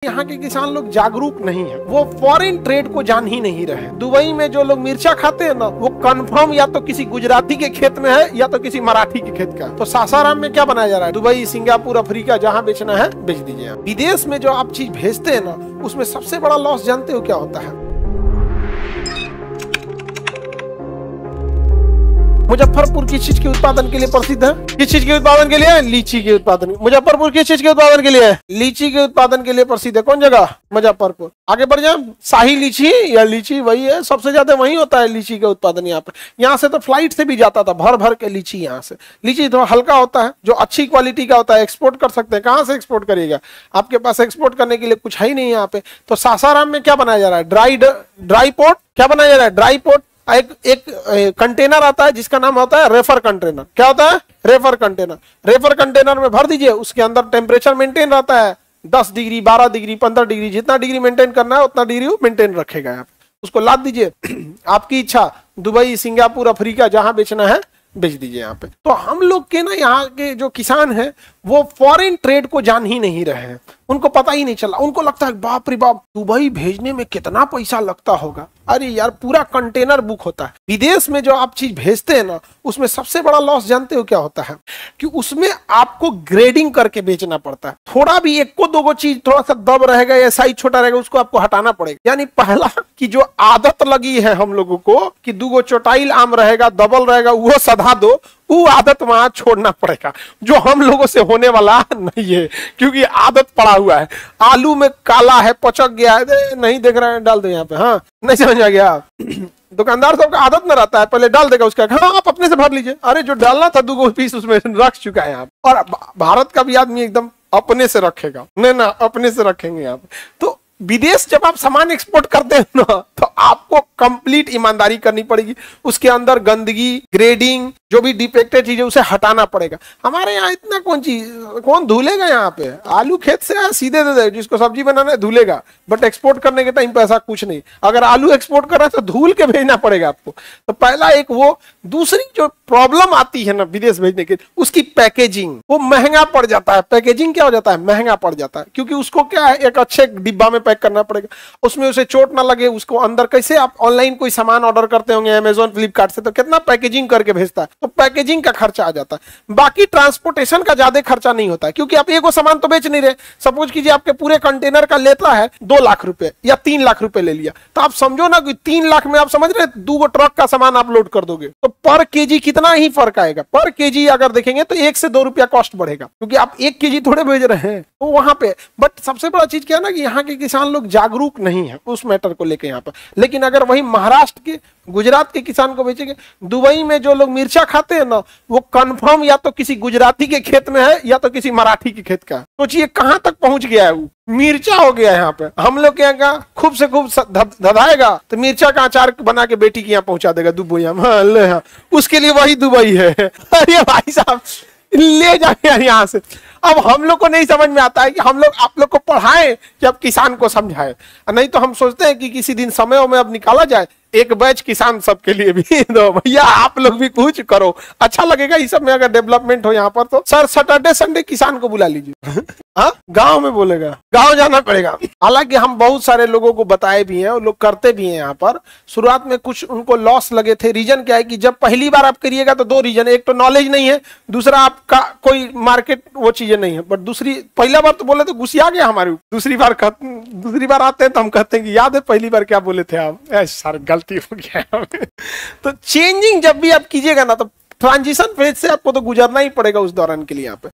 यहाँ के किसान लोग जागरूक नहीं है, वो फॉरेन ट्रेड को जान ही नहीं रहे। दुबई में जो लोग मिर्चा खाते हैं ना, वो कंफर्म या तो किसी गुजराती के खेत में है या तो किसी मराठी के खेत का है। तो सासाराम में क्या बनाया जा रहा है? दुबई, सिंगापुर, अफ्रीका, जहाँ बेचना है बेच दीजिए। विदेश में जो आप चीज भेजते हैं ना, उसमें सबसे बड़ा लॉस जानते हो क्या होता है? मुजफ्फरपुर किस चीज के उत्पादन के लिए प्रसिद्ध है? किस चीज के उत्पादन के लिए? लीची के उत्पादन। मुजफ्फरपुर किस चीज के उत्पादन के लिए? लीची के उत्पादन के लिए प्रसिद्ध है। कौन जगह? मुजफ्फरपुर। आगे बढ़ जाए, शाही लीची या लीची वही है, सबसे ज्यादा वही होता है लीची का उत्पादन यहाँ पे। यहाँ से तो फ्लाइट से भी जाता था भर भर के लीची। यहाँ से लीची थोड़ा हल्का होता है, जो अच्छी क्वालिटी का होता है, एक्सपोर्ट कर सकते हैं। कहाँ से एक्सपोर्ट करिएगा? आपके पास एक्सपोर्ट करने के लिए कुछ है ही नहीं यहाँ पे। तो सासाराम में क्या बनाया जा रहा है? Dry port. क्या बनाया जा रहा है? Dry port. एक कंटेनर आता है जिसका नाम होता है रेफर कंटेनर। क्या होता है? Refer container. रेफर कंटेनर में भर दीजिए, उसके अंदर टेम्परेचर मेंटेन रहता है 10 डिग्री, 12 डिग्री, 15 डिग्री, जितना डिग्री मेंटेन करना है उतना डिग्री वो मेंटेन रखेगा। आप उसको लाद दीजिए, आपकी इच्छा, दुबई, सिंगापुर, अफ्रीका, जहां बेचना है बेच दीजिए यहाँ पे। तो हम लोग के ना यहाँ के जो किसान हैं वो फॉरेन ट्रेड को जान ही नहीं रहे हैं, उनको पता ही नहीं चला। उनको लगता है बाप रे बाप, दुबई भेजने में कितना पैसा लगता होगा। अरे यार, पूरा कंटेनर बुक होता है। विदेश में जो आप चीज भेजते हैं ना, उसमें सबसे बड़ा लॉस जानते हो क्या होता है? कि उसमें आपको ग्रेडिंग करके बेचना पड़ता है। थोड़ा भी एक को दो चीज थोड़ा सा दब रहेगा या साइज छोटा रहेगा, उसको आपको हटाना पड़ेगा। यानी पहला की जो आदत लगी है हम लोगों को कि 2 चौटाइल आम रहेगा, डबल रहेगा, वो सधा दो, वो आदत वहां छोड़ना पड़ेगा, जो हम लोगों से होने वाला नहीं है, क्योंकि आदत पड़ा हुआ है। आलू में काला है, पचक गया है, नहीं देख रहे हैं, डाल दो यहाँ पे। हाँ, नहीं समझ आ गया? दुकानदार साहब का आदत न रहता है, पहले डाल देगा, उसका हाँ आप अपने से भर लीजिए। अरे जो डालना था 2 पीस उसमें रख चुका है यहाँ पे। और भारत का भी आदमी एकदम अपने से रखेगा, नहीं ना अपने से रखेंगे यहाँ पे। तो विदेश जब आप सामान एक्सपोर्ट करते हैं ना, तो आपको कंप्लीट ईमानदारी करनी पड़ेगी। उसके अंदर गंदगी, ग्रेडिंग, जो भी डिफेक्टेड चीज है उसे हटाना पड़ेगा। हमारे यहाँ इतना कौन धुलेगा? यहाँ पे आलू खेत से आया सीधे दे दे, जिसको सब्जी बनाना है धुलेगा, बट एक्सपोर्ट करने के टाइम पे ऐसा कुछ नहीं। अगर आलू एक्सपोर्ट कर रहा है तो धुल के भेजना पड़ेगा आपको। तो पहला एक वो। दूसरी जो प्रॉब्लम आती है ना विदेश भेजने के, उसकी पैकेजिंग, वो महंगा पड़ जाता है। पैकेजिंग क्या हो जाता है? महंगा पड़ जाता है, क्योंकि उसको क्या है, एक अच्छे डिब्बा में पैक करना पड़ेगा, उसमें उसे चोट ना लगे। उसको अंदर कैसे आप ऑनलाइन कोई सामान ऑर्डर करते होंगे अमेज़न, फ्लिपकार्ट से, तो कितना पैकेजिंग करके भेजता है, तो पैकेजिंग का खर्चा आ जाता है। बाकी ट्रांसपोर्टेशन का ज्यादा खर्चा नहीं होता है, क्योंकि आप एक सामान तो बेच नहीं रहे। सपोज कीजिए आपके पूरे कंटेनर का लेता है 2 लाख रुपए या 3 लाख रुपए ले लिया, तो आप समझो ना कि 3 लाख में आप समझ रहे 2 ट्रक का सामान आप लोड कर दोगे, तो पर केजी कितना ही फर्क आएगा। पर केजी अगर देखेंगे तो 1 से 2 रुपया कॉस्ट बढ़ेगा, क्योंकि आप 1 केजी थोड़े भेज रहे हैं। तो वहां पे बट सबसे बड़ा चीज क्या है ना, कि यहाँ के किसान लोग जागरूक नहीं है उस मैटर को लेके यहाँ पर। लेकिन अगर वही महाराष्ट्र के, गुजरात के किसान को बेचेंगे, दुबई में जो लोग मिर्चा खाते हैं ना, वो कंफर्म या तो किसी गुजराती के खेत में है या तो किसी मराठी के खेत का। सोचिए कहां तक पहुंच गया है, वो मिर्चा हो गया है यहाँ पे। हम लोग के यहाँ खूब से खूब धधाएगा तो मिर्चा का अचार बना के बेटी के यहाँ पहुंचा देगा दुबई में। उसके लिए वही दुबई है। अरे भाई साहब, ले जाए यहाँ से। अब हम लोग को नहीं समझ में आता है कि हम लोग आप लोग को पढ़ाएं कि अब किसान को समझाएं, नहीं तो हम सोचते हैं कि किसी दिन समय में अब निकाला जाए एक बैच किसान सबके लिए भी। तो भैया आप लोग भी कुछ करो, अच्छा लगेगा इस सब में अगर डेवलपमेंट हो यहाँ पर। तो सर सैटरडे संडे किसान को बुला लीजिए। हाँ, गांव में बोलेगा, गांव जाना पड़ेगा। हालांकि हम बहुत सारे लोगों को बताए भी हैं और लोग करते भी हैं यहाँ पर। शुरुआत में कुछ उनको लॉस लगे थे। रीजन क्या है कि जब पहली बार आप करिएगा तो 2 रीजन, एक तो नॉलेज नहीं है, दूसरा आपका कोई मार्केट वो चीजें नहीं है। बट दूसरी, पहला बार तो बोले तो गुस्सा आ गया हमारे, दूसरी बार आते हैं तो हम कहते हैं कि याद है पहली बार क्या बोले थे आप? सर गलती हो गया। तो चेंजिंग जब भी आप कीजिएगा ना, तो ट्रांजिशन फेज से आपको तो गुजरना ही पड़ेगा उस दौरान के लिए यहाँ पे।